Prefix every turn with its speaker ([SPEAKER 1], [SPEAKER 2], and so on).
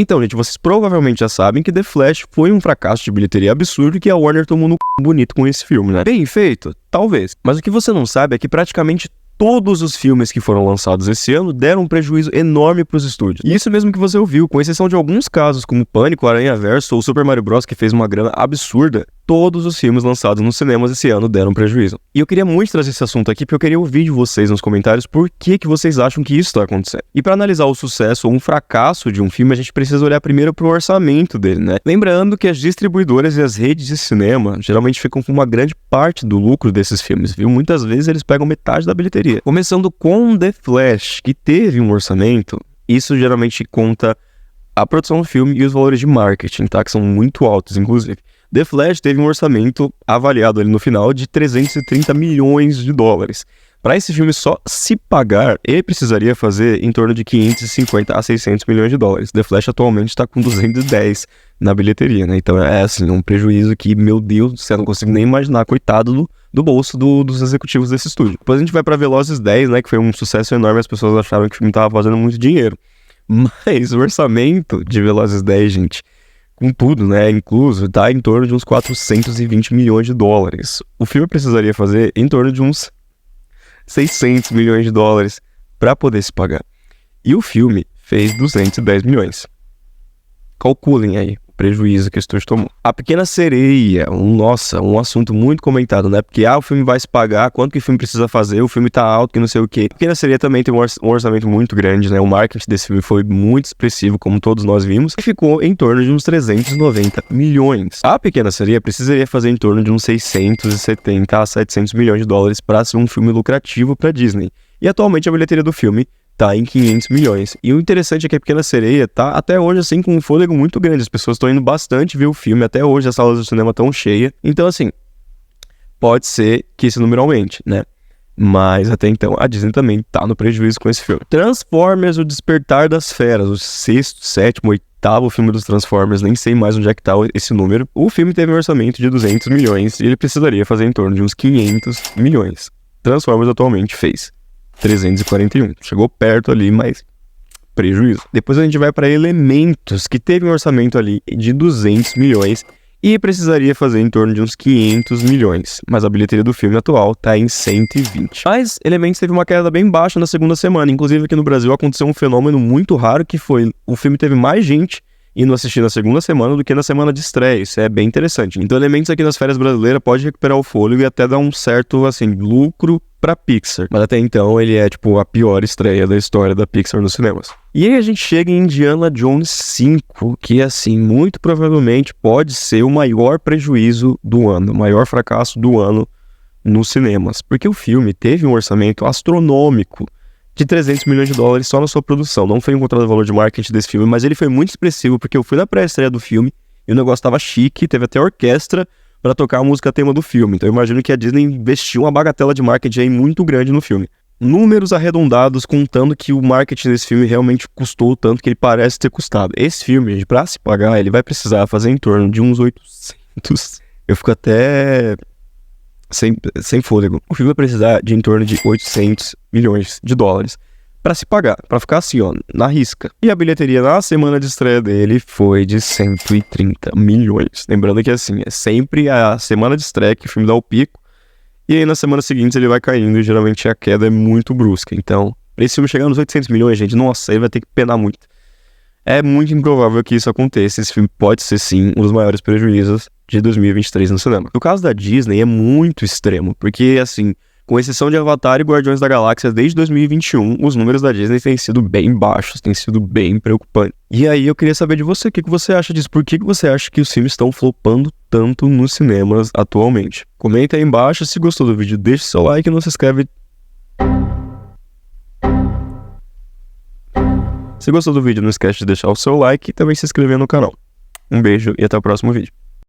[SPEAKER 1] Então, gente, vocês provavelmente já sabem que The Flash foi um fracasso de bilheteria absurdo e que a Warner tomou no c... bonito com esse filme, né? Bem feito? Talvez. Mas o que você não sabe é que praticamente todos os filmes que foram lançados esse ano deram um prejuízo enorme para os estúdios. E isso mesmo que você ouviu, com exceção de alguns casos como Pânico, Aranhaverso ou Super Mario Bros, que fez uma grana absurda, todos os filmes lançados nos cinemas esse ano deram prejuízo. E eu queria muito trazer esse assunto aqui porque eu queria ouvir de vocês nos comentários por que vocês acham que isso está acontecendo. E para analisar o sucesso ou um fracasso de um filme, a gente precisa olhar primeiro para o orçamento dele, né? Lembrando que as distribuidoras e as redes de cinema geralmente ficam com uma grande parte do lucro desses filmes, viu? Muitas vezes eles pegam metade da bilheteria. Começando com The Flash, que teve um orçamento, isso geralmente conta a produção do filme e os valores de marketing, tá? Que são muito altos, inclusive. The Flash teve um orçamento avaliado ali no final de 330 milhões de dólares. Para esse filme só se pagar, ele precisaria fazer em torno de 550 a 600 milhões de dólares. The Flash atualmente está com 210 na bilheteria, né? Então é assim, um prejuízo que, meu Deus do céu, não consigo nem imaginar, coitado do bolso dos executivos desse estúdio. Depois a gente vai para Velozes 10, né? Que foi um sucesso enorme, as pessoas acharam que o filme estava fazendo muito dinheiro. Mas o orçamento de Velozes 10, gente, com tudo, né, incluso, tá em torno de uns 420 milhões de dólares. O filme precisaria fazer em torno de uns 600 milhões de dólares para poder se pagar. E o filme fez 210 milhões. Calculem aí o prejuízo que o estúdio tomou. A Pequena Sereia, um assunto muito comentado, né? Porque, o filme vai se pagar, quanto que o filme precisa fazer, o filme tá alto, que não sei o quê. A Pequena Sereia também tem um orçamento muito grande, né? O marketing desse filme foi muito expressivo, como todos nós vimos, e ficou em torno de uns 390 milhões. A Pequena Sereia precisaria fazer em torno de uns 670 a 700 milhões de dólares para ser um filme lucrativo para Disney. E atualmente a bilheteria do filme tá em 500 milhões. E o interessante é que a Pequena Sereia tá até hoje assim com um fôlego muito grande. As pessoas estão indo bastante ver o filme, até hoje as salas do cinema estão cheias. Então assim, pode ser que esse número aumente, né? Mas até então a Disney também tá no prejuízo com esse filme. Transformers, O Despertar das Feras, o 6º, 7º, 8º filme dos Transformers, nem sei mais onde é que tá esse número. O filme teve um orçamento de 200 milhões e ele precisaria fazer em torno de uns 500 milhões. Transformers atualmente fez 341. Chegou perto ali, mas prejuízo. Depois a gente vai para Elementos, que teve um orçamento ali de 200 milhões e precisaria fazer em torno de uns 500 milhões. Mas a bilheteria do filme atual tá em 120. Mas Elementos teve uma queda bem baixa na segunda semana. Inclusive aqui no Brasil aconteceu um fenômeno muito raro, que foi o filme teve mais gente indo assistir na segunda semana do que na semana de estreia. Isso é bem interessante. Então Elementos aqui nas férias brasileiras pode recuperar o fôlego e até dar um certo, assim, lucro pra Pixar. Mas até então ele é, tipo, a pior estreia da história da Pixar nos cinemas. E aí a gente chega em Indiana Jones 5, que, assim, muito provavelmente pode ser o maior prejuízo do ano, o maior fracasso do ano nos cinemas. Porque o filme teve um orçamento astronômico de 300 milhões de dólares só na sua produção. Não foi encontrado o valor de marketing desse filme, mas ele foi muito expressivo, porque eu fui na pré-estreia do filme e o negócio tava chique, teve até orquestra para tocar a música tema do filme. Então eu imagino que a Disney investiu uma bagatela de marketing aí muito grande no filme. Números arredondados contando que o marketing desse filme realmente custou o tanto que ele parece ter custado. Esse filme, gente, pra se pagar, ele vai precisar fazer em torno de uns 800... Eu fico até sem fôlego. O filme vai precisar de em torno de 800 milhões de dólares para se pagar, para ficar assim, ó, na risca. E a bilheteria na semana de estreia dele foi de 130 milhões. Lembrando que, assim, é sempre a semana de estreia que o filme dá o pico, e aí nas semanas seguintes ele vai caindo, e geralmente a queda é muito brusca. Então, pra esse filme chegar nos 800 milhões, gente, nossa, ele vai ter que penar muito. É muito improvável que isso aconteça. Esse filme pode ser, sim, um dos maiores prejuízos de 2023 no cinema. No caso da Disney, é muito extremo, porque, assim, com exceção de Avatar e Guardiões da Galáxia, desde 2021, os números da Disney têm sido bem baixos, têm sido bem preocupantes. E aí eu queria saber de você, o que você acha disso? Por que você acha que os filmes estão flopando tanto nos cinemas atualmente? Comenta aí embaixo, se gostou do vídeo, deixa seu like e não se inscreve. Se gostou do vídeo, não esquece de deixar o seu like e também se inscrever no canal. Um beijo e até o próximo vídeo.